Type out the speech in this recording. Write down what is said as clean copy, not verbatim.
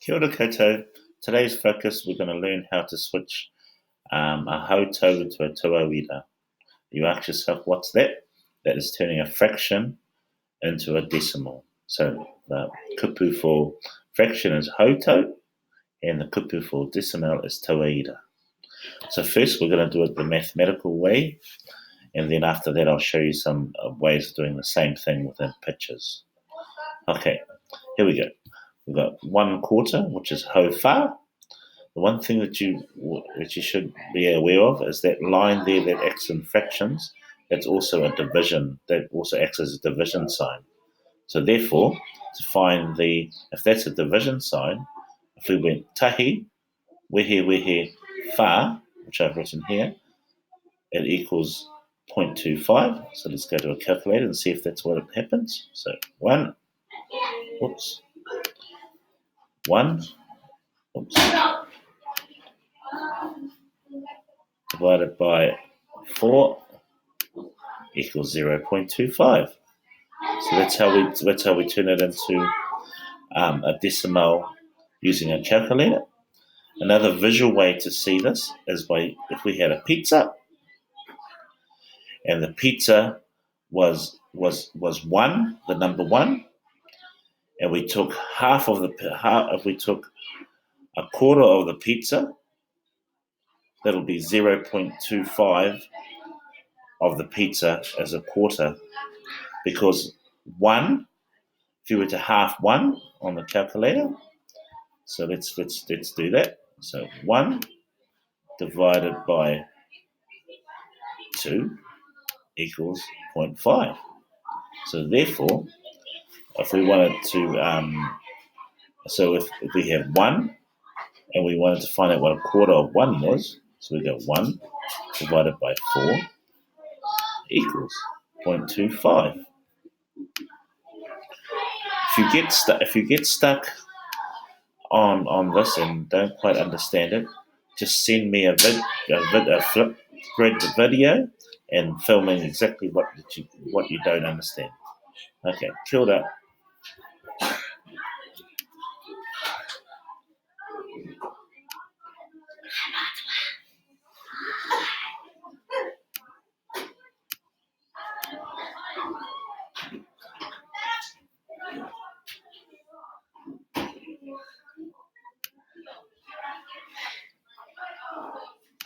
Kia ora koutou. Today's focus, we're going to learn how to switch a Hautau into a tauira. You ask yourself, what's that? That is turning a fraction into a decimal. So the kupu for fraction is Hautau, and the kupu for decimal is tauira. So first we're going to do it the mathematical way, and then after that I'll show you some ways of doing the same thing within pictures. Okay, here we go. We've got 1/4, which is Hautau. The one thing that you should be aware of is that line there that acts in fractions. That's also a division. That also acts as a division sign. So therefore, to find if that's a division sign, if we went tahi, wehe, fa, which I've written here, it equals 0.25. So let's go to a calculator and see if that's what happens. So 1, oops, 1, oops, divided by 4 equals 0.25. So that's how we turn it into a decimal using a calculator. Another visual way to see this is by if we had a pizza, and the pizza was 1, the number 1, and we took if we took a quarter of the pizza, that'll be 0.25 of the pizza as a quarter, because 1, if you were to half 1 on the calculator, so let's do that. So 1 divided by 2 equals 0.5. So therefore, if we wanted to, so if we have 1 and we wanted to find out what a quarter of 1 was, so we go 1 divided by 4 equals 0.25. If you get stuck on this and don't quite understand it, just send me a flip grid video and filming exactly what you don't understand. Okay, kia ora.